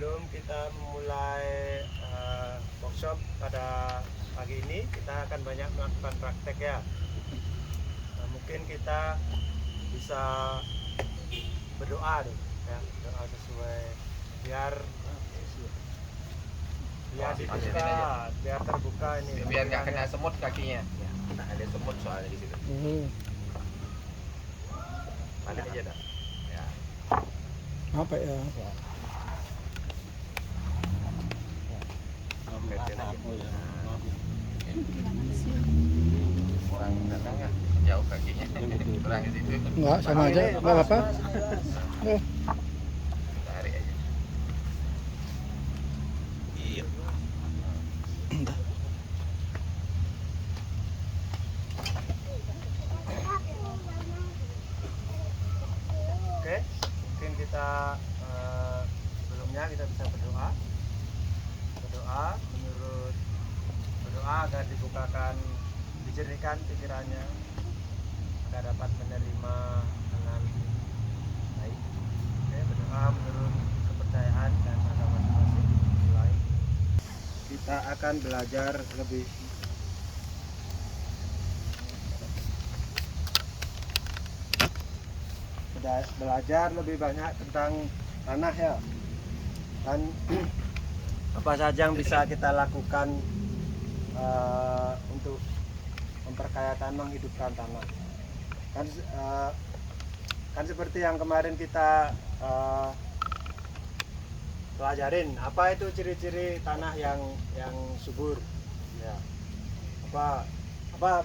sebelum kita memulai workshop pada pagi ini, kita akan banyak melakukan praktek ya. Mungkin kita bisa berdoa deh, ya, doa sesuai biar dibuka, biar terbuka ini. Biar nggak kena semut kakinya. Nah, ada semut soalnya di situ. Balik aja dah. Ya. Apa ya? Kurang datang ya, jauh kakinya. Kurang di situ. Enggak, sama aja, enggak apa-apa. Tarik aja. Iya. Oke, mungkin kita sebelumnya kita bisa berdoa menurut berdoa agar dibukakan, dijernihkan pikirannya agar dapat menerima dengan baik. Oke, berdoa menurut kepercayaan dan agama masing-masing. Mulai. Kita akan belajar lebih banyak tentang tanah ya, dan apa saja yang bisa kita lakukan untuk memperkaya tanah, menghidupkan tanah. Kan seperti yang kemarin kita pelajarin, apa itu ciri-ciri tanah yang subur ya, apa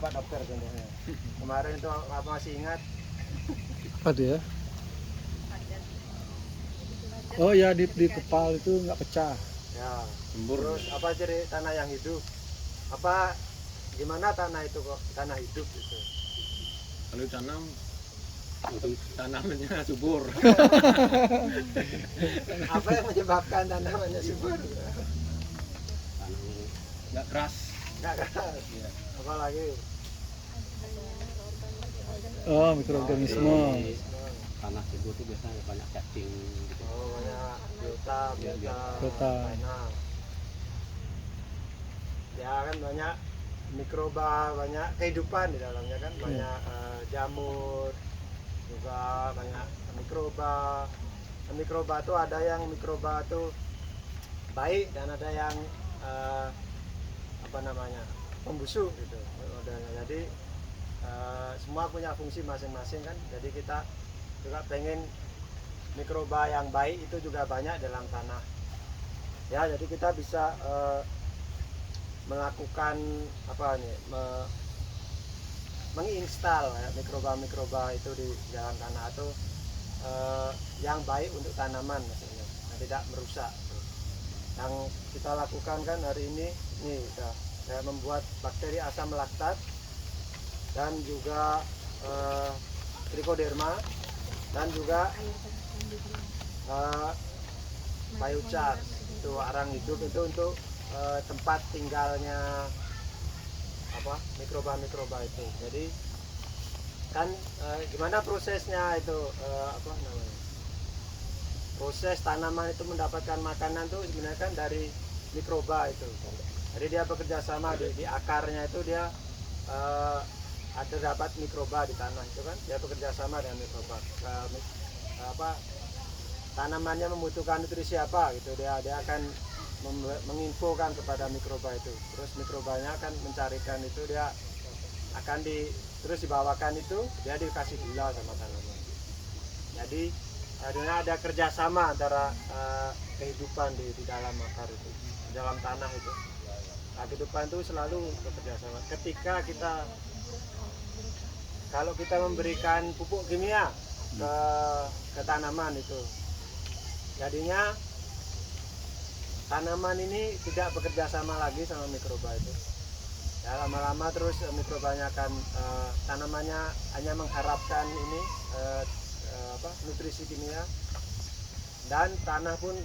Pak Dokter contohnya kemarin itu apa, masih ingat? Apa dia? Oh ya, di kepal itu nggak pecah. Ya, terus apa ciri tanah yang hidup? Apa gimana tanah itu kok tanah hidup gitu? Kalau tanam tanamannya subur. Apa yang menyebabkan tanamannya subur? Nggak keras. Nggak keras. Ya. Apa lagi? Oh, mikroorganisme. Tanah subur itu biasanya banyak cacing gitu. Oh, banyak biota. Tanah. Ya kan banyak mikroba, banyak kehidupan di dalamnya kan, banyak jamur, juga banyak mikroba. Mikroba itu ada yang mikroba itu baik dan ada yang pembusuk gitu. Jadi semua punya fungsi masing-masing kan. Jadi kita juga pengen mikroba yang baik itu juga banyak dalam tanah. Ya, jadi kita bisa melakukan menginstal ya, mikroba itu di dalam tanah atau yang baik untuk tanaman maksudnya, yang tidak merusak. Yang kita lakukan kan hari ini kita membuat bakteri asam laktat dan juga trichoderma dan juga biochar, itu arang hidup itu untuk tempat tinggalnya mikroba itu. Jadi kan gimana prosesnya itu proses tanaman itu mendapatkan makanan tuh sebenarnya kan dari mikroba itu. Jadi dia bekerja sama di akarnya itu, dia ada dapat mikroba di tanah itu kan, dia bekerja sama dengan mikroba. Tanamannya membutuhkan nutrisi apa gitu, dia akan menginfokan kepada mikroba itu, terus mikrobanya akan mencarikan itu, dia akan terus dibawakan itu, dia dikasih gula sama tanaman. Jadi ada kerjasama antara kehidupan di dalam akar itu, di dalam tanah itu. Nah, kehidupan itu selalu bekerja sama. Ketika kalau kita memberikan pupuk kimia ke tanaman itu, jadinya tanaman ini tidak bekerja sama lagi sama mikroba itu. Ya, lama-lama terus mikrobanya akan tanamannya hanya mengharapkan ini nutrisi kimia, dan tanah pun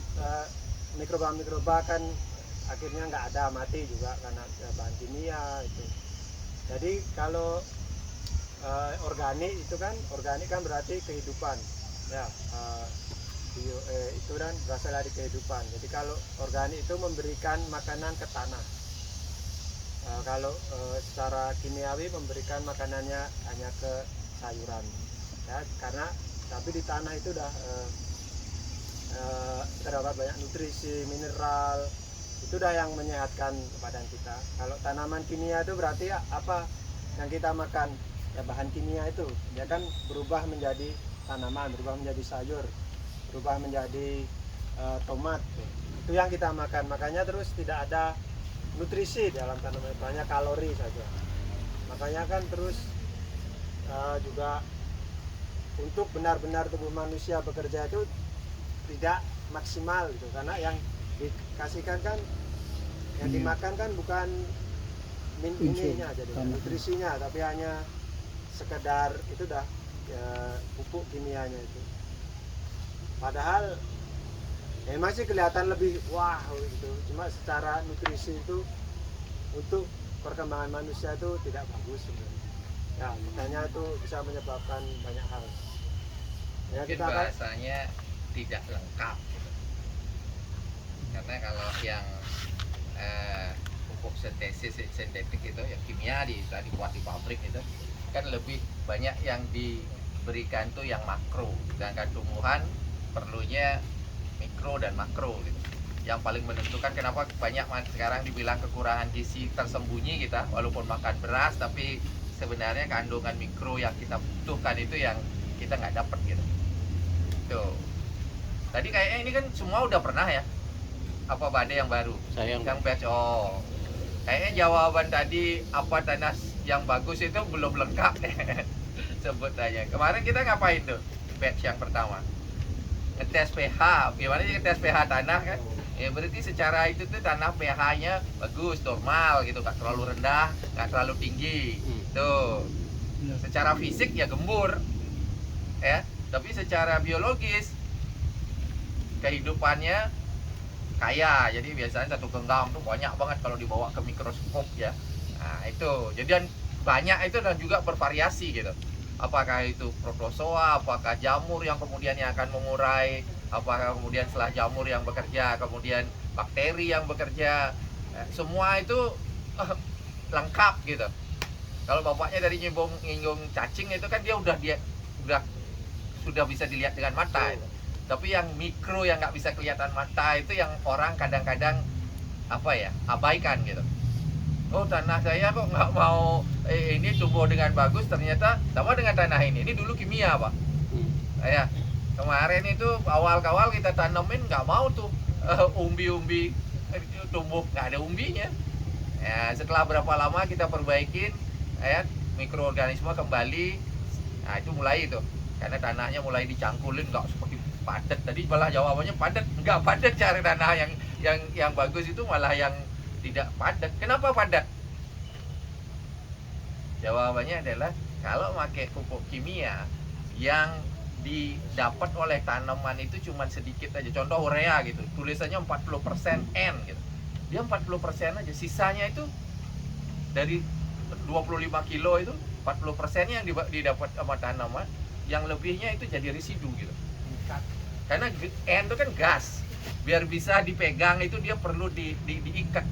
mikroba kan akhirnya nggak ada, mati juga karena bahan kimia itu. Jadi kalau organik kan berarti kehidupan ya, itu dan berasal dari kehidupan. Jadi kalau organik itu memberikan makanan ke tanah. Kalau secara kimiawi memberikan makanannya hanya ke sayuran, ya, karena tapi di tanah itu udah terdapat banyak nutrisi, mineral, itu udah yang menyehatkan badan kita. Kalau tanaman kimia itu berarti apa yang kita makan, ya bahan kimia itu dia kan berubah menjadi tanaman, berubah menjadi sayur, berubah menjadi tomat, itu yang kita makan. Makanya terus tidak ada nutrisi dalam tanaman, banyak kalori saja. Makanya kan terus juga untuk benar-benar tubuh manusia bekerja itu tidak maksimal gitu, karena yang dikasihkan kan yang dimakan kan bukan ininya aja deh, nutrisinya, tapi hanya sekedar itu dah ya, pupuk kimianya itu. Padahal ya masih kelihatan lebih wah gitu, cuma secara nutrisi itu untuk perkembangan manusia itu tidak bagus sebenarnya. Ya, makanya itu bisa menyebabkan banyak hal. Ya, Mungkin kita akan bahasanya tidak lengkap gitu. Karena kalau yang pupuk sintetik itu yang kimia dibuat di pabrik itu kan lebih banyak yang diberikan tuh yang makro, sedangkan tumbuhan perlunya mikro dan makro gitu. Yang paling menentukan kenapa banyak sekarang dibilang kekurangan gizi tersembunyi kita, walaupun makan beras tapi sebenarnya kandungan mikro yang kita butuhkan itu yang kita nggak dapat gitu. Tuh. Tadi kayaknya ini kan semua udah pernah ya. Apa badai yang baru? Saya Yang batch. Oh. Kayaknya jawaban tadi apa tanah yang bagus itu belum lengkap deh. Sebutannya. Kemarin kita ngapain tuh? Batch yang pertama. Ngetes pH. Gimana sih ngetes pH tanah kan? Ya berarti secara itu tuh tanah pH-nya bagus, normal gitu, nggak terlalu rendah, nggak terlalu tinggi. Tuh. Secara fisik ya gembur. Ya, tapi secara biologis kehidupannya kaya. Jadi biasanya satu genggam tuh banyak banget kalau dibawa ke mikroskop ya. Nah, itu. Jadi banyak itu dan juga bervariasi gitu. Apakah itu protozoa, apakah jamur yang kemudian yang akan mengurai, apakah kemudian setelah jamur yang bekerja, kemudian bakteri yang bekerja, semua itu lengkap gitu. Kalau bapaknya dari nyinggung cacing itu kan dia sudah bisa dilihat dengan mata itu. Tapi yang mikro yang nggak bisa kelihatan mata itu yang orang kadang-kadang abaikan gitu. Oh, tanah saya kok nggak mau ini tumbuh dengan bagus, ternyata sama dengan tanah ini dulu kimia Pak. Ya, kemarin itu awal-awal kita tanemin nggak mau tuh umbi-umbi tumbuh, nggak ada umbinya. Ya, setelah berapa lama kita perbaikin, ya, mikroorganisme kembali, nah itu mulai itu, karena tanahnya mulai dicangkulin, nggak seperti padat. Tadi malah jawabannya padat, nggak padat. Cari tanah yang bagus itu malah yang tidak padat. Kenapa padat? Jawabannya adalah kalau pakai pupuk kimia yang didapat oleh tanaman itu cuma sedikit aja. Contoh urea gitu, tulisannya 40% N gitu. Dia 40% aja, sisanya itu dari 25 kilo itu 40%-nya yang didapat sama tanaman, yang lebihnya itu jadi residu gitu. Karena N itu kan gas, biar bisa dipegang itu dia perlu diikat,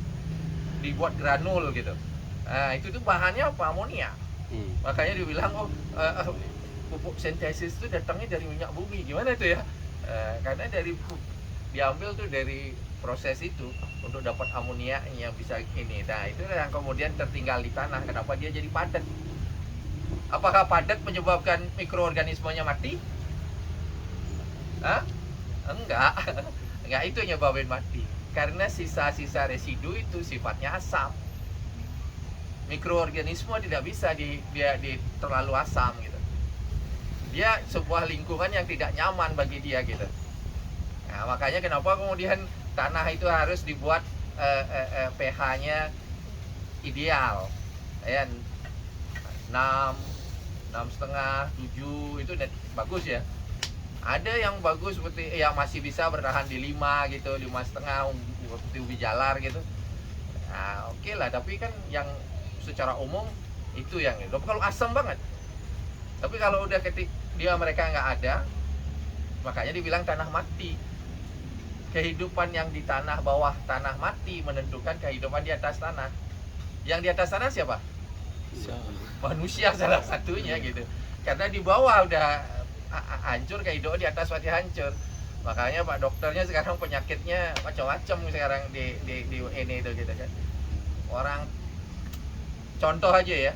dibuat granul gitu. Nah itu tuh bahannya apa? Amonia. Makanya dibilang pupuk sintesis itu datangnya dari minyak bumi. Gimana itu ya? Karena diambil tuh dari proses itu untuk dapat amonia yang bisa ini. Nah itu yang kemudian tertinggal di tanah. Kenapa dia jadi padat? Apakah padat menyebabkan mikroorganismenya mati? Hah? Enggak. Enggak, itu nyebabin mati. Karena sisa-sisa residu itu sifatnya asam. Mikroorganisme tidak bisa dia terlalu asam gitu. Dia sebuah lingkungan yang tidak nyaman bagi dia gitu. Nah, makanya kenapa kemudian tanah itu harus dibuat pH-nya ideal. Ya, 6, 6,5, 7 itu bagus ya. Ada yang bagus seperti yang masih bisa bertahan di 5 gitu, 5,5 seperti ubi jalar gitu. Nah, oke lah, tapi kan yang secara umum itu yang itu. Kalau asam banget. Tapi kalau udah mereka nggak ada, makanya dibilang tanah mati. kehidupan yang di tanah bawah tanah mati menentukan kehidupan di atas tanah. Yang di atas tanah siapa? Manusia salah satunya gitu. Karena di bawah udah hancur, kehidupan di atas masih hancur. Makanya Pak dokternya sekarang penyakitnya macam-macam sekarang di ini itu gitu kan. Orang contoh aja ya,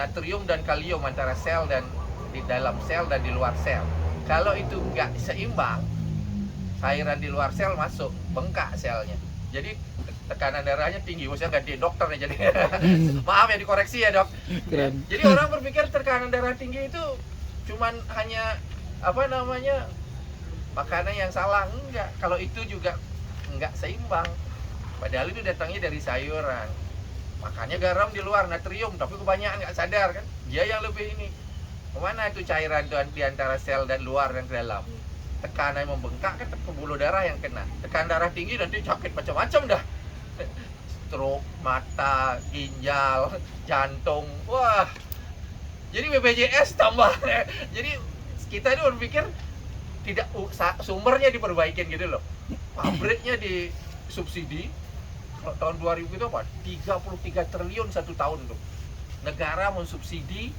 natrium dan kalium antara sel dan di dalam sel dan di luar sel. Kalau itu nggak seimbang, cairan di luar sel masuk, bengkak selnya. Jadi tekanan darahnya tinggi. Saya ganti dokter nih jadi. Maaf ya dikoreksi ya dok. Keren. Jadi orang berpikir tekanan darah tinggi itu cuman hanya apa namanya makanan yang salah. Enggak. Kalau itu juga nggak seimbang. Padahal itu datangnya dari sayuran. Makanya garam di luar, natrium, tapi kebanyakan nggak sadar kan. Dia yang lebih ini. Kemana itu cairan di antara sel dan luar dan dalam? Tekanan membengkak kan pembuluh darah yang kena. Tekanan darah tinggi nanti sakit macam-macam dah. Stroke, mata, ginjal, jantung. Wah. Jadi BPJS tambah. Jadi kita itu berpikir tidak sumbernya diperbaikin gitu loh. Pabriknya disubsidi. Kalau tahun 2000 itu apa? 33 triliun satu tahun tuh. Negara mensubsidi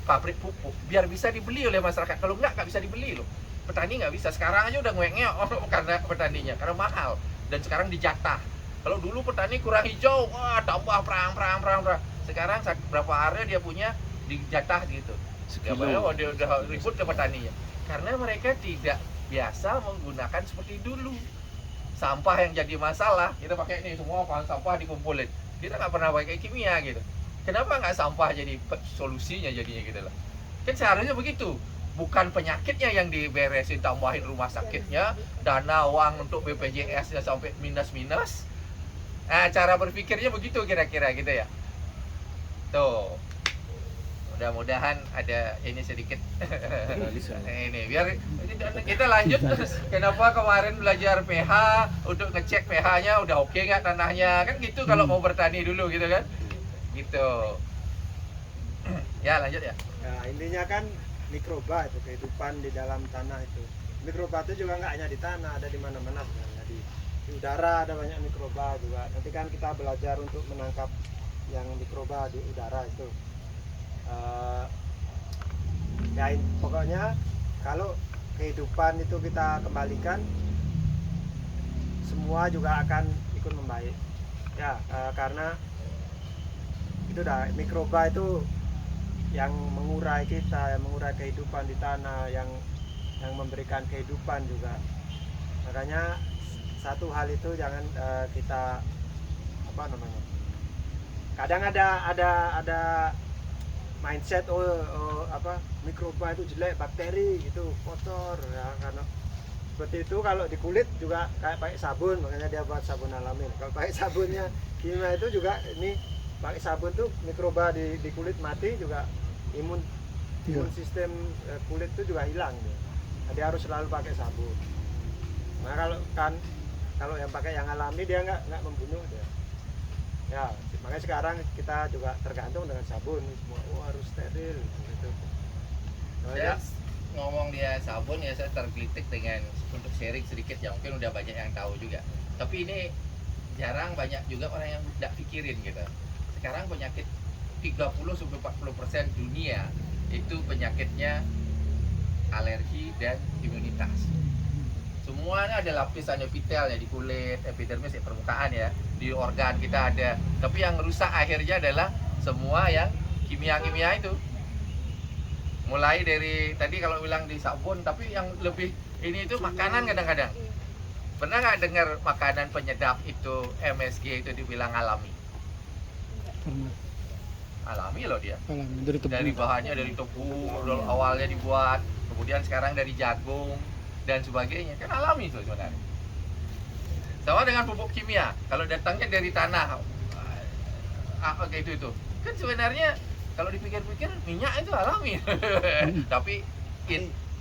pabrik pupuk biar bisa dibeli oleh masyarakat. Kalau nggak bisa dibeli loh. Petani nggak bisa. Sekarang aja udah ngeok karena petaninya, karena mahal. Dan sekarang dijatah. Kalau dulu petani kurang hijau, wah tambah perang. Sekarang berapa area dia punya dijatah gitu. Ya padahal dia udah ribut ke petaninya. Karena mereka tidak biasa menggunakan seperti dulu. Sampah yang jadi masalah, kita pakai ini semua sampah dikumpulin. Kita nggak pernah pakai kimia gitu. Kenapa nggak sampah jadi solusinya jadinya gitu loh? Kan seharusnya begitu. Bukan penyakitnya yang diberesin, tambahin rumah sakitnya, dana uang untuk BPJS-nya sampai minus-minus. Nah, cara berpikirnya begitu kira-kira gitu ya. Tuh. Mudah-mudahan ada ini sedikit ini biar kita lanjut. Kenapa kemarin belajar pH untuk ngecek pH-nya udah oke nggak tanahnya kan gitu kalau mau bertani dulu gitu kan gitu. Ya lanjut ya. Nah, intinya kan mikroba itu kehidupan di dalam tanah itu. Mikroba itu juga nggak hanya di tanah, ada di mana-mana sebenarnya. Di udara ada banyak mikroba juga. Nanti kan kita belajar untuk menangkap yang mikroba di udara itu. Ya pokoknya kalau kehidupan itu kita kembalikan, semua juga akan ikut membaik ya, karena itu dah mikroba itu yang mengurai kita, yang mengurai kehidupan di tanah, yang memberikan kehidupan juga. Makanya satu hal itu jangan kita apa namanya, kadang ada mindset apa mikroba itu jelek, bakteri gitu kotor ya, karena seperti itu. Kalau di kulit juga kayak pakai sabun, makanya dia buat sabun alami. Kalau pakai sabunnya kimia itu juga ini pakai sabun tuh mikroba di kulit mati juga, imun sistem kulit itu juga hilang gitu. Jadi harus selalu pakai sabun. Nah kalau yang pakai yang alami dia nggak membunuh dia. Ya, makanya sekarang kita juga tergantung dengan sabun semua, harus steril gitu. Saya ngomong dia sabun ya, saya tergelitik dengan untuk sharing sedikit ya, mungkin udah banyak yang tahu juga. Tapi ini jarang banyak juga orang yang tidak pikirin gitu. Sekarang penyakit 30-40% dunia itu penyakitnya alergi dan imunitas. Semuanya ada lapisan epitelnya di kulit, epidermis ya permukaan ya, di organ kita ada. Tapi yang rusak akhirnya adalah semua yang kimia-kimia itu. Mulai dari tadi kalau bilang di sabun, tapi yang lebih ini itu makanan kadang-kadang. Pernah nggak dengar makanan penyedap itu MSG itu dibilang alami? Pernah. Alami loh dia. Alami dari tebu. Dari bahannya dari tebu, awalnya dibuat, kemudian sekarang dari jagung dan sebagainya, kan alami itu sebenarnya. Sama dengan pupuk kimia, kalau datangnya dari tanah apa kayak itu kan sebenarnya kalau dipikir-pikir minyak itu alami tapi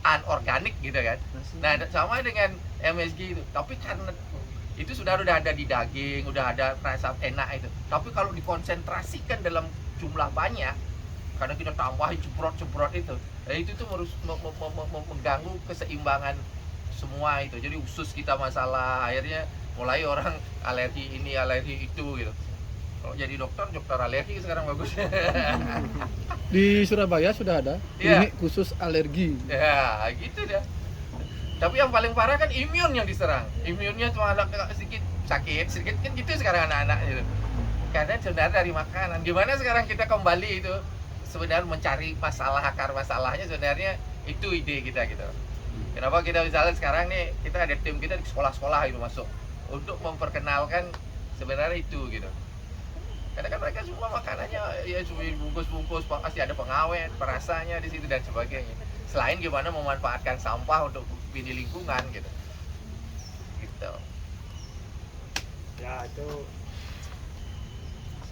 anorganik gitu kan. Nah sama dengan MSG itu, tapi karena itu sudah ada di daging, udah ada rasa enak itu, tapi kalau dikonsentrasikan dalam jumlah banyak, karena kita tambahin ceprot itu, itu tuh mengganggu keseimbangan semua itu. Jadi usus kita masalah, akhirnya mulai orang alergi ini, alergi itu gitu. Kalau jadi dokter alergi sekarang bagus. Di Surabaya sudah ada Iya. klinik khusus alergi. Ya, gitu dah. Tapi yang paling parah kan imun yang diserang. Imunnya cuma ada sedikit sakit, sedikit kan gitu sekarang anak-anak gitu. Karena sebenarnya dari makanan. Gimana sekarang kita kembali itu sebenarnya mencari masalah, akar masalahnya sebenarnya itu ide kita gitu. Kenapa kita misalnya sekarang nih kita ada tim kita di sekolah-sekolah itu masuk untuk memperkenalkan sebenarnya itu gitu. Karena kan mereka semua makanannya ya cuma bungkus-bungkus, pasti ada pengawet, perasanya di situ dan sebagainya. Selain gimana memanfaatkan sampah untuk di lingkungan gitu. Gitu. Ya itu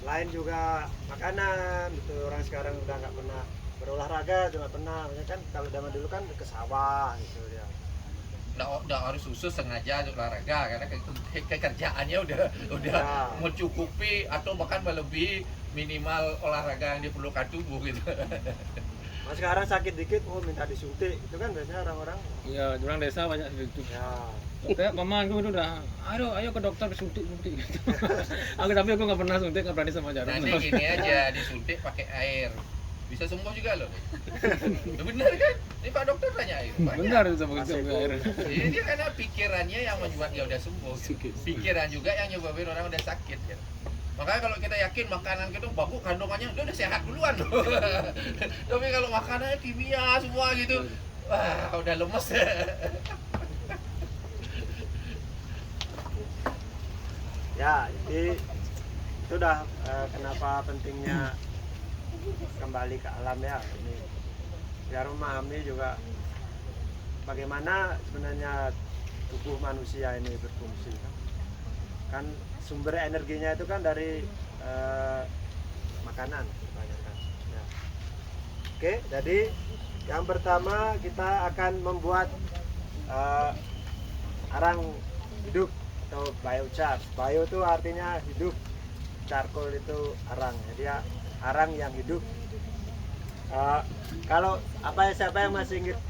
selain juga makanan itu orang sekarang udah nggak pernah berolahraga, cuma pernah maksudnya kan kalau zaman dulu kan ke sawah gitu ya. Nggak harus khusus sengaja untuk olahraga karena kerjaannya udah Ya. mencukupi atau bahkan melebihi minimal olahraga yang diperlukan tubuh gitu. Nah, sekarang sakit dikit, oh minta disuntik, itu kan biasanya orang-orang. Iya, orang desa banyak gitu. Ya, Kayak pamanku itu udah, ayo ke dokter suntik gitu. Tapi aku nggak pernah suntik, nggak berani sama jarum. Nanti gini aja disuntik pakai air. Bisa sembuh juga loh. Ya benar kan? Ini Pak Dokter tanya air. Banyak. Benar sama Masih air. Jadi dia karena pikirannya yang membuat dia udah sembuh. Pikiran juga yang nyebabin orang udah sakit gitu. Makanya kalau kita yakin makanan kita bagus kandungannya udah sehat duluan loh. Tapi kalau makanannya kimia semua gitu, wah udah lemes. ya jadi itu udah kenapa pentingnya kembali ke alam ya ini biar memahami juga bagaimana sebenarnya tubuh manusia ini berfungsi kan sumber energinya itu kan dari makanan kebanyakan ya. Oke, jadi yang pertama kita akan membuat arang hidup atau biochar. Bio itu artinya hidup, charcoal itu arang, jadi ya arang yang hidup. Kalau siapa yang masih ingat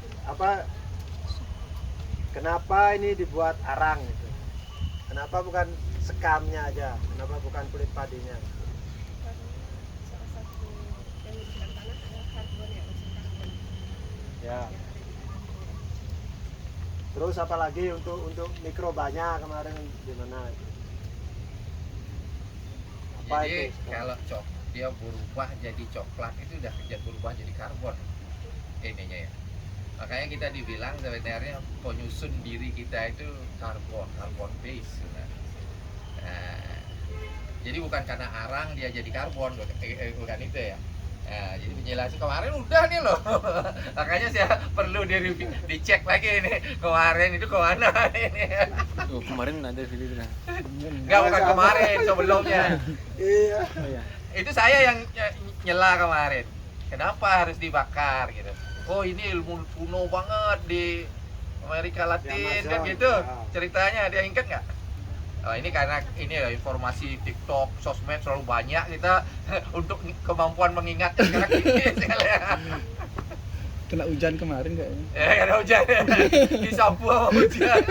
kenapa ini dibuat arang gitu? Kenapa bukan sekamnya aja? Kenapa bukan kulit padinya? Salah satu yang hidupkan tanah adalah karbon ya, unsur karbon. Ya. Terus apalagi untuk mikrobanya kemarin gimana? Apa Jadi itu? kalau dia berubah jadi coklat itu udah berubah jadi karbon ininya ya. Makanya kita dibilang sebenarnya penyusun diri kita itu karbon base sebenarnya. Nah, jadi bukan karena arang dia jadi karbon, bukan itu ya. Nah, jadi penjelasan kemarin udah nih loh. Makanya saya perlu dicek lagi ini kemarin itu kemana ini. Oh, kemarin ada video nah. Enggak, bukan kemarin, sebelumnya. Iya. Itu saya yang nyela kemarin. Kenapa harus dibakar gitu? Oh ini ilmu kuno banget di Amerika Latin Di kan Amazon, gitu. ya. Ceritanya dia ingat nggak? Oh, ini karena ini ya informasi TikTok, sosmed selalu banyak kita untuk kemampuan mengingat sekarang ini sekali ya. Kena hujan kemarin kayaknya. Ya karena hujan disapu sama hujan.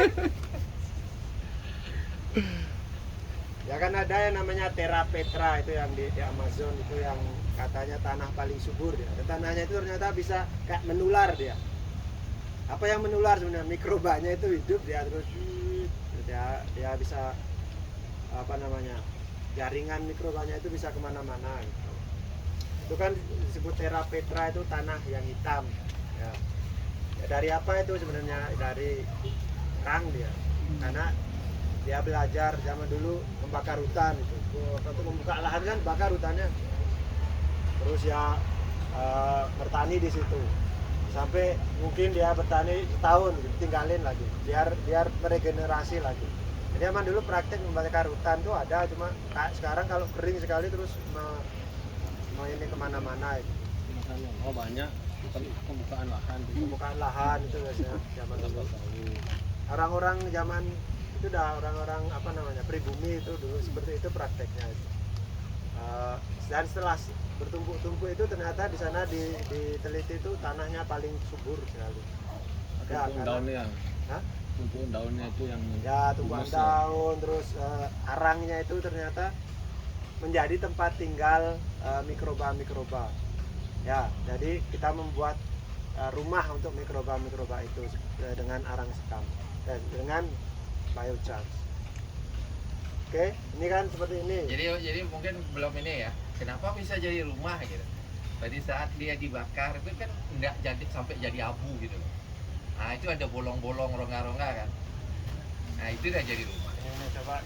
Ya kan ada yang namanya Terra Petra itu yang di Amazon itu yang katanya tanah paling subur ya. Dan tanahnya itu ternyata bisa kayak menular dia. Apa yang menular sebenarnya? Mikrobanya itu hidup dia terus dia bisa apa namanya? Jaringan mikrobanya itu bisa kemana-mana gitu. Itu kan disebut Terra Petra itu tanah yang hitam ya. Ya, dari apa itu sebenarnya? Dari kerang dia. Karena dia belajar zaman dulu membakar hutan itu. Untuk membuka lahan kan bakar hutannya. Terus ya bertani di situ. Sampai mungkin dia bertani setahun gitu, tinggalin lagi. Biar meregenerasi lagi. Jadi emang dulu praktek membakar hutan tuh ada, cuma sekarang kalau kering sekali terus mau ini kemana-mana itu. Oh banyak pembukaan lahan. Pembukaan lahan itu biasanya zaman dulu. Orang-orang zaman itu udah orang-orang apa namanya pribumi itu dulu seperti itu prakteknya itu. Dan setelah bertumpuk-tumpuk itu ternyata di sana diteliti itu tanahnya paling subur sekali. Ya, Daunnya. Hah? tumpukan daunnya itu yang Ya, tumbuhan gemes ya. daun, terus arangnya itu ternyata menjadi tempat tinggal mikroba-mikroba. Ya, jadi kita membuat rumah untuk mikroba-mikroba itu dengan arang sekam dan dengan biochar. Oke, ini kan seperti ini. Jadi mungkin belum ini ya. Kenapa bisa jadi rumah gitu? Pada saat dia dibakar itu kan nggak jadi sampai jadi abu gitu. Nah itu ada bolong-bolong, rongga-rongga kan. Nah itu udah jadi rumah. Ini coba.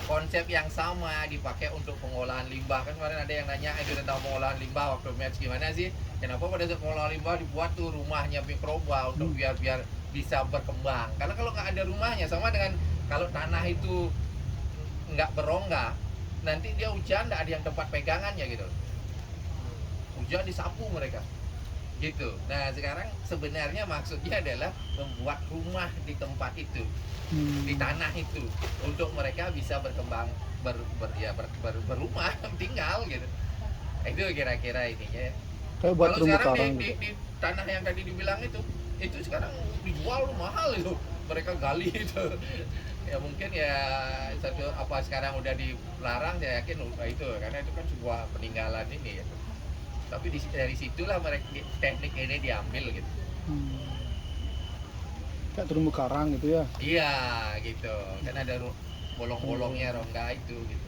Konsep yang sama dipakai untuk pengolahan limbah. Kan kemarin ada yang nanya itu tentang pengolahan limbah waktu match gimana sih? Kenapa pada saat pengolahan limbah dibuat tuh rumahnya mikroba untuk biar bisa berkembang. Karena kalau nggak ada rumahnya sama dengan kalau tanah itu nggak berongga, nanti dia hujan nggak ada yang tempat pegangannya gitu. Hujan disapu mereka gitu. Nah sekarang sebenarnya maksudnya adalah membuat rumah di tempat itu, di tanah itu, untuk mereka bisa berkembang berumah tinggal gitu. Itu kira-kira ininya. Kayak buat Kalau terumbu sekarang karang di, gitu. di tanah yang tadi dibilang itu sekarang dijual mahal itu, mereka gali itu. Ya mungkin ya satu apa sekarang udah dilarang, saya yakin itu karena itu kan sebuah peninggalan ini ya. Tapi dari situlah mereka teknik ini diambil gitu. Kayak terumbu karang gitu ya. Iya gitu, kan ada bolong-bolongnya rongga itu gitu.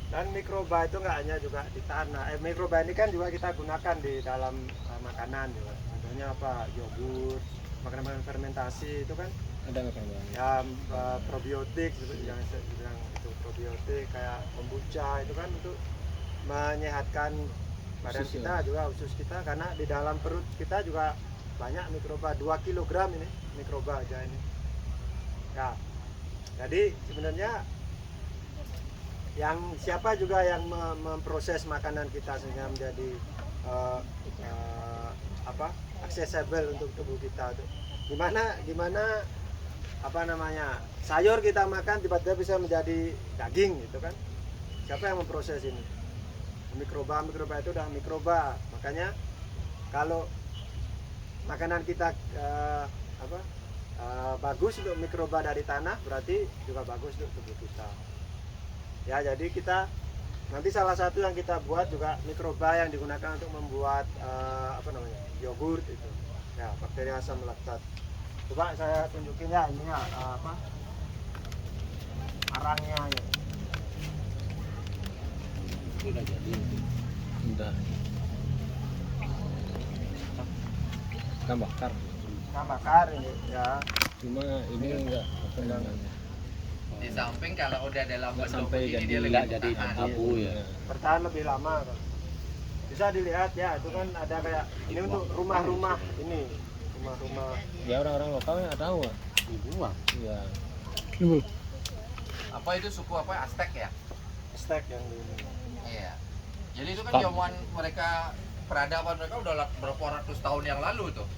Dan mikroba itu nggak hanya juga di tanah. Mikroba ini kan juga kita gunakan di dalam makanan juga. Contohnya apa? Yogurt, makanan-makanan fermentasi itu kan Ada nggak Bang? ya probiotik yang saya bilang itu probiotik kayak kombucha itu kan untuk menyehatkan badan Usus kita juga, usus kita, karena di dalam perut kita juga banyak mikroba, 2 kg ini mikroba aja ini ya. Jadi sebenarnya yang siapa juga yang memproses makanan kita sehingga menjadi accessible untuk tubuh kita tuh. Gimana apa namanya, sayur kita makan tiba-tiba bisa menjadi daging gitu kan. Siapa yang memproses ini? Mikroba itu udah mikroba. Makanya kalau makanan kita bagus untuk mikroba dari tanah, berarti juga bagus untuk tubuh kita. Ya, jadi kita nanti salah satu yang kita buat juga mikroba yang digunakan untuk membuat yogurt itu. Ya, bakteri asam laktat. Coba saya tunjukin ya ini ya arangnya ya. Itu udah jadi. Udah. Kan bakar. Kita bakar ini ya. Cuma ini enggak apa namanya. Di samping kalau udah dalam Nggak bentuk sampai begini jadi dia nggak lebih jadi bertahan. abu ya. Bertahan lebih lama kan. Bisa dilihat ya, itu kan ada kayak ini untuk rumah-rumah ini. Rumah-rumah. Ya orang-orang lokal nggak tahu ah. Dibuang. Iya. Ini Apa itu suku apa? Aztec ya? Stek yang di ini. Iya. Jadi itu kan Pak. jamuan mereka, peradaban mereka udah berapa ratus tahun yang lalu tuh.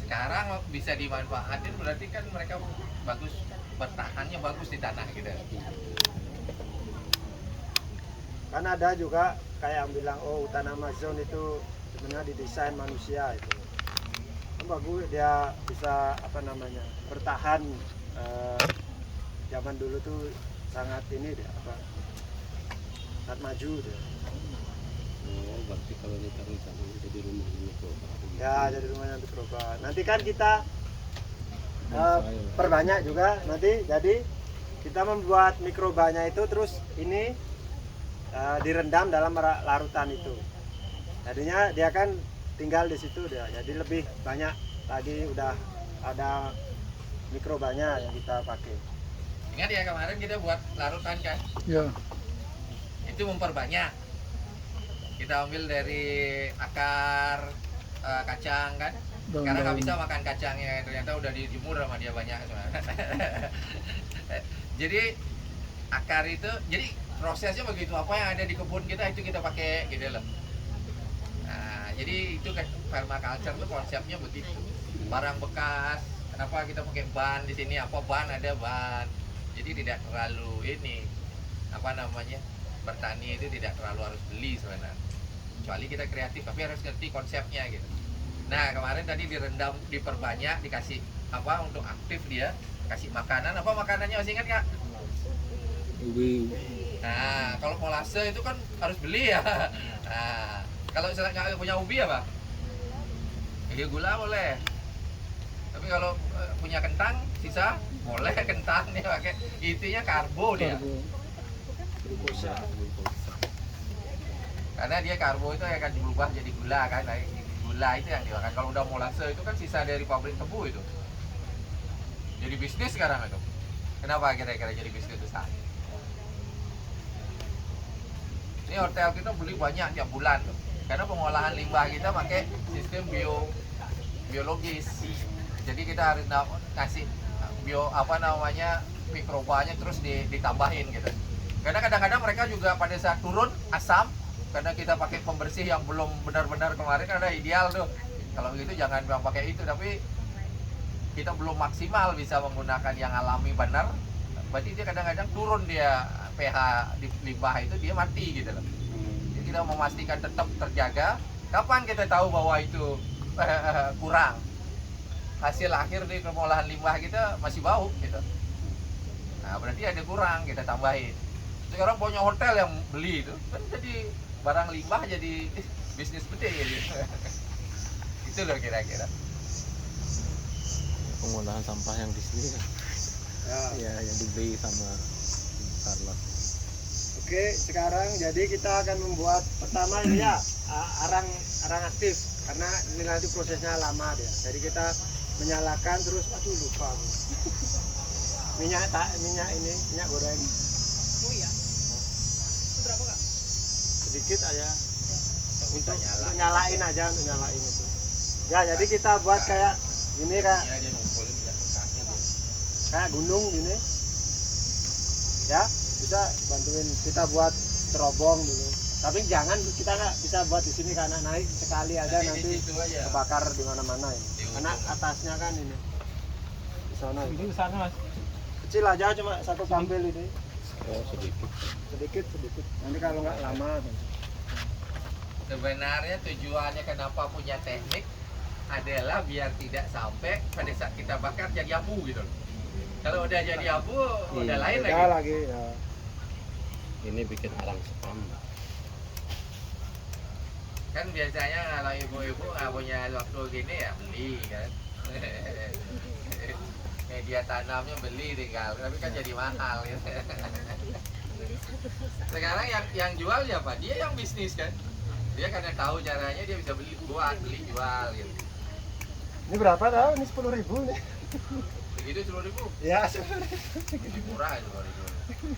Sekarang bisa dimanfaatin, berarti kan mereka bagus, bertahannya bagus di tanah gitu. Kan ada juga kayak yang bilang hutan Amazon itu sebenarnya didesain manusia itu. Kan bagus, dia bisa bertahan. Zaman dulu tuh sangat ini dia sangat maju dia. Oh, berarti kalau ditaruh di sana jadi rumah mikroba. Ya, jadi rumahnya mikroba. Nanti kan kita perbanyak juga nanti, jadi kita membuat mikrobanya itu terus ini direndam dalam larutan itu. Jadinya dia kan tinggal di situ dia. Jadi lebih banyak lagi, udah ada mikrobanya yang kita pakai. Ingat ya kemarin kita buat larutan kan? ya. Itu memperbanyak. Kita ambil dari akar kacang kan? Karena nggak bisa makan kacangnya, ternyata udah dijemur sama dia banyak. Jadi akar itu, jadi prosesnya begitu, apa yang ada di kebun kita itu kita pakai gitu loh. Nah, jadi itu kan permaculture tuh konsepnya begitu. Barang bekas, kenapa kita pakai ban di sini? Apa ban, ada ban. Jadi tidak terlalu ini bertani itu tidak terlalu harus beli sebenarnya. Kecuali kita kreatif, tapi harus ngerti konsepnya gitu. Nah kemarin tadi direndam, diperbanyak, dikasih apa untuk aktif dia kasih makanan. Apa makanannya masih ingat Kak? Ubi. Nah, kalau molase itu kan harus beli ya. Nah, kalau misalnya nggak punya ubi apa? Ya gula boleh. Tapi kalau punya kentang sisa boleh kentang nih pakai. Intinya karbo dia. Glukosa. Karena dia karbo itu akan berubah jadi gula kan. Nah, gula itu yang dimakan. Kalau udah molase itu kan sisa dari pabrik tebu itu. Jadi bisnis sekarang itu. Kenapa kira-kira jadi bisnis besar? Ini hotel kita beli banyak tiap bulan tuh. Karena pengolahan limbah kita pakai sistem biologis. Jadi kita harus kasih mikrobanya terus ditambahin gitu. Karena kadang-kadang mereka juga pada saat turun asam, karena kita pakai pembersih yang belum benar-benar kemarin kan ada ideal tuh. Kalau gitu jangan pakai itu, tapi kita belum maksimal bisa menggunakan yang alami benar. Berarti dia kadang-kadang turun dia pH di limbah itu dia mati gitu loh. Jadi kita memastikan tetap terjaga. Kapan kita tahu bahwa itu kurang? Hasil akhir di pengolahan limbah kita masih bau gitu. Nah, berarti ada kurang, kita tambahin. Sekarang punya hotel yang beli itu kan jadi barang limbah jadi bisnis gede gitu. Itu loh kira-kira. Pengolahan sampah yang di sini kan. Ya, yang dibeli sama Carlos. Oke, sekarang jadi kita akan membuat pertama ini ya arang aktif karena ini nanti prosesnya lama dia. Jadi kita menyalakan terus, aduh lupa aku. minyak goreng Oh iya. Berapa Kak? sedikit aja untuk nyalain aja untuk nyalain itu. Ya jadi kita buat kayak gini Ini aja ngumpulin ya, kasnya tuh. kayak gunung gini. Ya bisa bantuin kita buat terobong dulu. Tapi jangan kita nggak bisa buat di sini karena naik sekali aja Nanti nanti di situ aja. kebakar di mana-mana ini. Di Karena ujung. atasnya kan ini di sana Ini itu. ke sana Mas. Kecil aja cuma satu tampil ini Oh, sedikit. sedikit nanti kalau nggak lama Sebenarnya tujuannya kenapa punya teknik adalah biar tidak sampai pada saat kita bakar jadi abu gitu loh. Kalau udah jadi abu, udah lain beda lagi. lagi ya. Ini bikin arang sekam. Kan biasanya kalau ibu-ibu nggak punya waktu gini ya beli kan. Media tanamnya beli tinggal, tapi kan jadi mahal gitu. Sekarang yang jual siapa? Dia yang bisnis kan. Dia karena tahu caranya dia bisa beli jual gitu. Ini berapa dah? Ini 10.000 nih. Begitu 10.000. Ya, Lebih murah itu 10.000.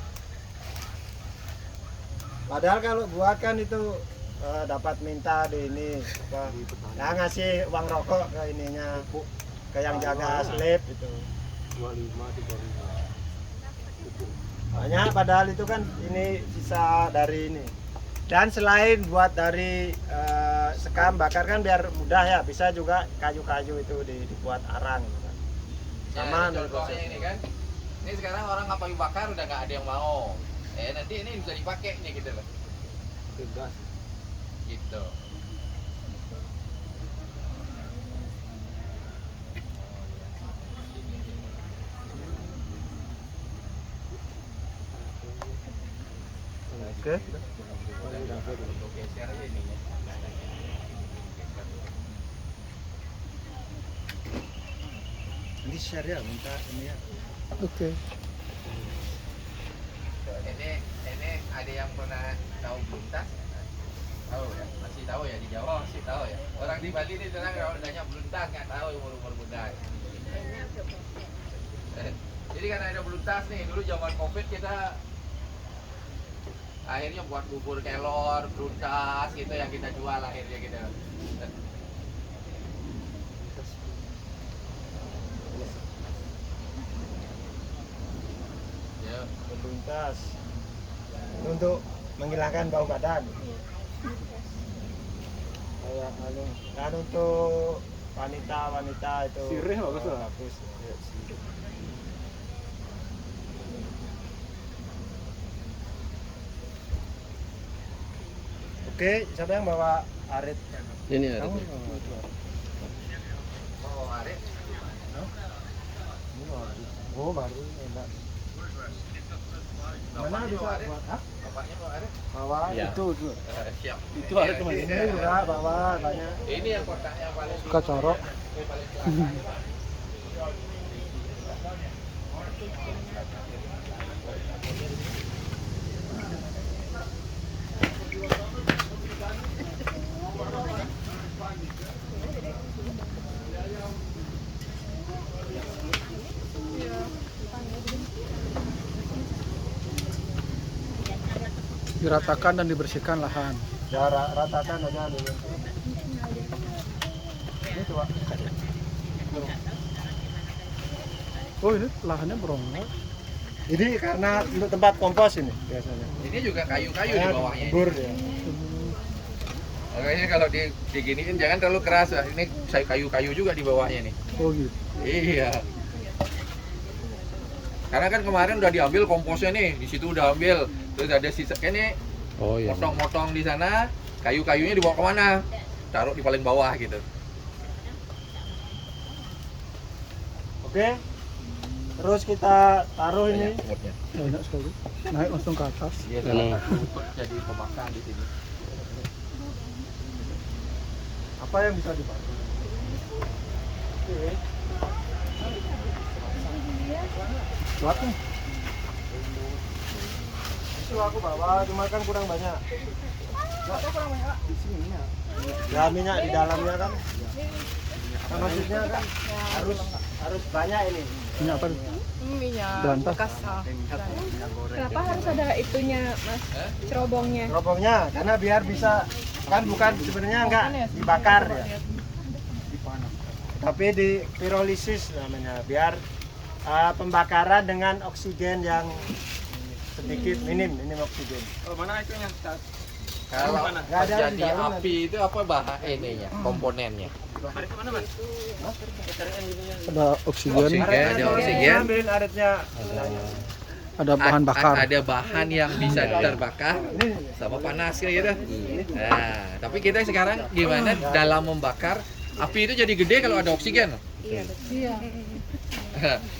padahal kalau buat kan itu dapat minta di ini apa? Ya ngasih uang rokok ke ininya, ke yang jaga slip itu. 25, 35. Banyak padahal itu kan ini sisa dari ini. Dan selain buat dari sekam bakar kan biar mudah ya, bisa juga kayu-kayu itu dibuat arang. Sama Nah, contohnya prosesnya. ini kan. Ini sekarang orang kayu bakar udah nggak ada yang mau. Nanti ini bisa dipakai nih gitu loh. Bebas. Gitu. Oke. Untuk geser aja ininya. Ini share ya, minta ini ya. Oke. Ini ada yang pernah tahu beluntas? Tahu ya, masih tahu ya di Jawa masih tahu ya. Orang di Bali ini tenang kalau nanya beluntas nggak tahu umur muda. Jadi karena ada beluntas nih, dulu zaman Covid kita akhirnya buat bubur kelor, beluntas gitu yang kita jual akhirnya gitu. Ya, Beluntas. Untuk menghilangkan bau badan. Kayak anu. Dan untuk wanita itu Sirih bagus lah. bagus. Ya, sirih. Oke, siapa yang bawa arit? Ini ada. Kamu? oh Arif, Oh baru enak. Mana bisa buat? Hah? Bapaknya mau ada? Bawa Iya. itu. Siap. Itu ada teman. Ini juga bawa banyak. Ini yang kotaknya paling Suka corok. Diratakan dan dibersihkan lahan. Ya ratakan aja dulu. Ini coba. Oh ini lahannya berongga. Ini karena untuk tempat kompos ini biasanya. Ini juga kayu-kayu di bawahnya. ini. Bur ya. Makanya kalau diginiin jangan terlalu keras. Ini kayu-kayu juga di bawahnya nih. Oh gitu. Iya. Karena kan kemarin udah diambil komposnya nih, di situ udah ambil. Terus ada sisa ini Oh iya. motong-motong di sana, kayu-kayunya dibawa kemana? Taruh di paling bawah gitu. Oke. Terus kita taruh ini. Banyak semutnya. Banyak sekali. Naik langsung ke atas. Iya, salah satu untuk jadi pemakan di sini. Apa yang bisa dibantu? Oke. Buatnya. Itu aku bawa, cuma kan kurang banyak. Di sini ya. Ya minyak di dalamnya kan. Nah, maksudnya kan harus banyak ini. Minyak apa? Minyak Belantas. bekas. Kenapa harus ada itunya, Mas? Cerobongnya. Teropongnya karena biar bisa kan bukan sebenarnya enggak dibakar ya. Tapi di pirolisis namanya biar pembakaran dengan oksigen yang sedikit minim oksigen. Oh, mana itunya? Kalau Mana? Nggak ada di terjadi dalam api itu apa bahan ininya, komponennya? Ada mana, Mas? Cariin gininya. Ada oksigen. Oksigen. Ada oksigen. Ambilin aretnya. Ada bahan bakar. Ada bahan yang bisa terbakar sama panas kayak gitu. Nah, tapi kita sekarang gimana dalam membakar api itu jadi gede kalau ada oksigen. Iya, betul.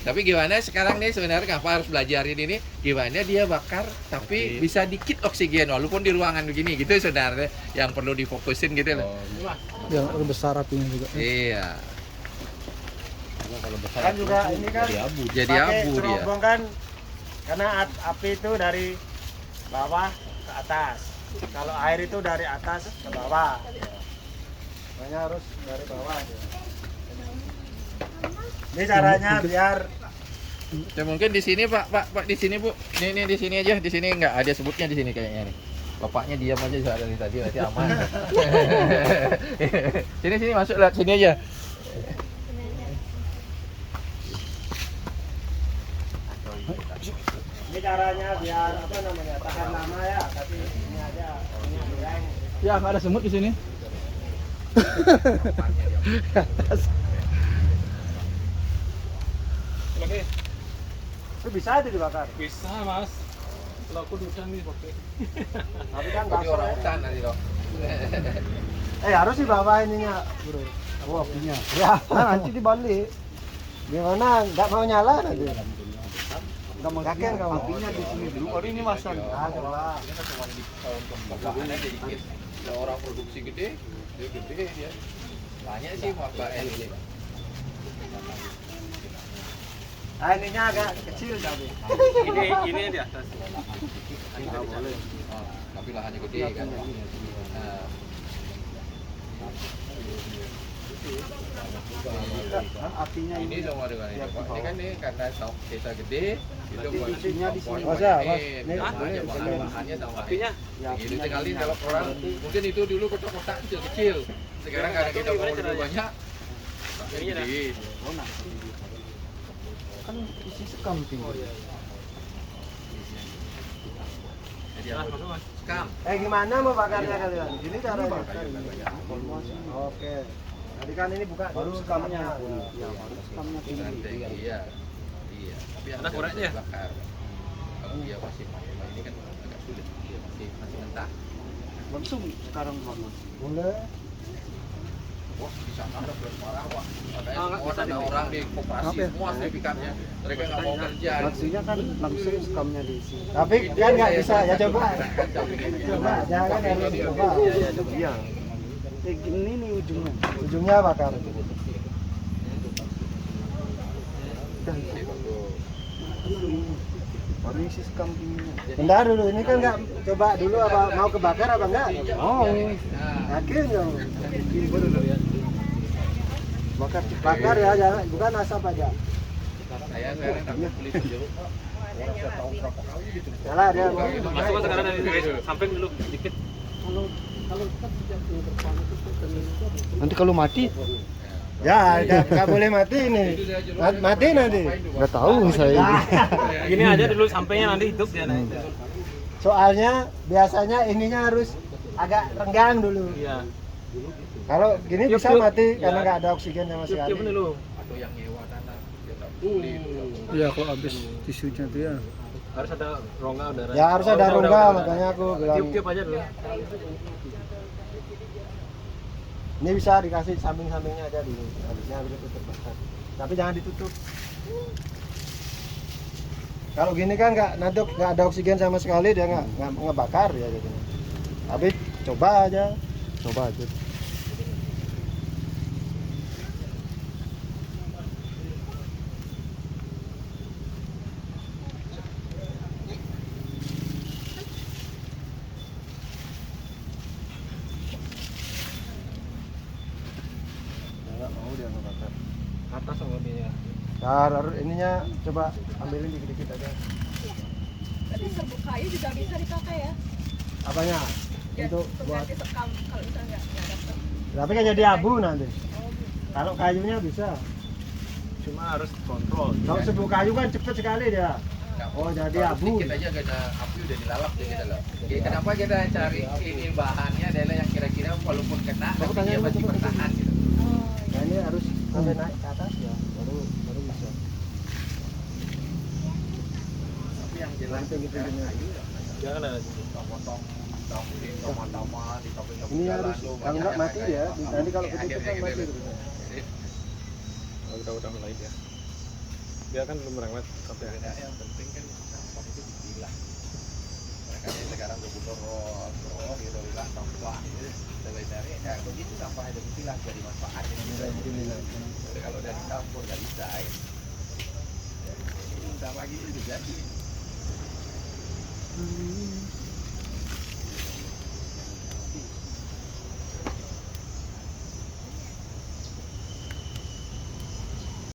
Tapi gimana sekarang nih sebenarnya apa harus belajarin ini gimana dia bakar tapi bisa dikit oksigen walaupun di ruangan begini gitu sebenarnya yang perlu difokusin gitu loh. Yang lebih besar apinya juga. Iya. Kalau besar Kan juga ini kan Jadi pakai abu dia. cerobong kan karena api itu dari bawah ke atas. Kalau air itu dari atas ke bawah. Makanya harus dari bawah. Ini caranya biar Ya mungkin di sini Pak di sini Bu. Ini di sini aja, di sini nggak ada sebutnya di sini kayaknya nih. Bapaknya diam aja dari tadi nanti aman. Sini masuk lah sini aja. ini caranya biar apa namanya tahan lama ya. Tapi ini aja minyak goreng. Ya nggak ada semut di sini. Oke, Itu bisa itu dibakar. bisa, Mas. Kalau aku di hutan nih pakai. Tapi kan Tapi basah orang ya. hutan nanti dong. Harus dibawa ininya, Bro. Oh apinya. Ya, nanti dibalik. Gimana? Nggak mau nyala nanti. Nggak mau Kakek nggak mau. apinya di sini dulu. Baru ini masang. Ah, coba. Bahan aja dikit. Kalau orang produksi gede, dia gede dia. Banyak sih bapak ini. Ah, ininya agak kecil tapi. Ini di atas. Oh, tapi lahannya gede kan. Nah, Kan apinya ini semua dengan ini Pak. Ini kan nih karena desa gede, itu buat isinya di sini. Mas, ya, Mas. Ini Ini boleh. bahannya sama Apinya? Gitu sekali kalau orang mungkin itu dulu kotak-kotak kecil-kecil. Sekarang karena kita mau dulu banyak. Ininya dah. Jadi, Kan isi sekamping. jadi Mas, apa? masuk, Mas. Skam. Gimana mau bakarnya kalian? Gini caranya. Oke. Tadi kan ini buka Baru dulu sekamnya. sekamnya. Ya, baru sekamnya tinggi. Santai, iya. Iya, tapi yang Ada koreknya ya? bakar. Kalau dia masih ini kan agak sulit. Dia masih mentah. Langsung sekarang Bang. Boleh. Bos di sana ada beras parah Pak. Makanya nggak semua bisa ada orang di koperasi Apa ya? semua sertifikatnya. Mereka nggak mau kerja. Maksudnya kan langsung skamnya diisi. Tapi kan nggak bisa ya coba. Coba, Coba. jangan harus coba. Iya. Kayak gini nih ujungnya. Ujungnya bakar. Baru isi sekampingnya. Bentar dulu, ini kan nggak coba dulu apa mau kebakar apa enggak? Oh, Yakin dong. bakar Bakar ya, jangan bukan asap aja. Saya sekarang dapat beli jeruk Pak. Orang saya tahu berapa kali gitu. Salah dia mau. Masuk Mas, sekarang dari samping dulu dikit. nanti kalau mati Ya, nggak boleh mati ini. Mati nanti. nggak tahu saya. Gini aja dulu sampingnya nanti hidup dia naik. Soalnya biasanya ininya harus agak renggang dulu. Iya. Kalau gini Tiup, bisa tiup. mati Ya. karena nggak ada oksigen sama sekali. Tiup dulu. Atau yang nyewa tanah dia tak beli itu. Iya kalau habis tisunya tuh ya. Harus ada rongga udara. Ya harus ada rongga, makanya aku bilang. Tiup-tiup aja dulu. Ini bisa dikasih samping-sampingnya aja dulu. Harusnya bisa tutup basah. Tapi jangan ditutup. Kalau gini kan nggak ada oksigen sama sekali, dia nggak ngebakar ya gitu. Tapi coba aja. Nggak mau dia ngebakar. Atas sama dia. Nah, ininya coba ambilin dikit-dikit aja. Tadi serbuk kayu juga bisa dipakai ya. Apanya? Ya, Untuk buat. ganti sekam kalau misalnya nggak dapet. Tapi kan jadi abu nanti. Kalau kayunya bisa. Cuma harus kontrol. Kalau serbuk kayu kan cepet sekali dia. Nggak Oh, mau. jadi Kalau abu. sedikit aja kena api udah dilalap dia gitu loh. Jadi kenapa kita cari ini bahannya adalah yang kira-kira walaupun kena Coba tapi tanya dia dulu, masih coba. bertahan gitu. Nah, ini harus sampai naik ke atas ya, baru bisa. Tapi yang jelas Gitu, gitu, sekarang gitu. kayu ya, Jangan ada. potong-potong di taman-taman di kafe-kafe Ini jalan harus, tuh kalau banyak nggak yang mati kayak ya, apa. nanti kalau Kayak ketutup kan akhirnya mati. gitu. Gitu. Udah mulai ya. Dia kan belum merengket sampai Beda, yang penting kan sampah itu dipilah. Mereka yang sekarang kebutuhan roh gitu bilang sampah gitu. Dari ya begitu sampahnya dipilah jadi manfaat gitu. Jadi kalau udah dicampur nggak bisa. Gitu. Ini udah pagi itu jadi.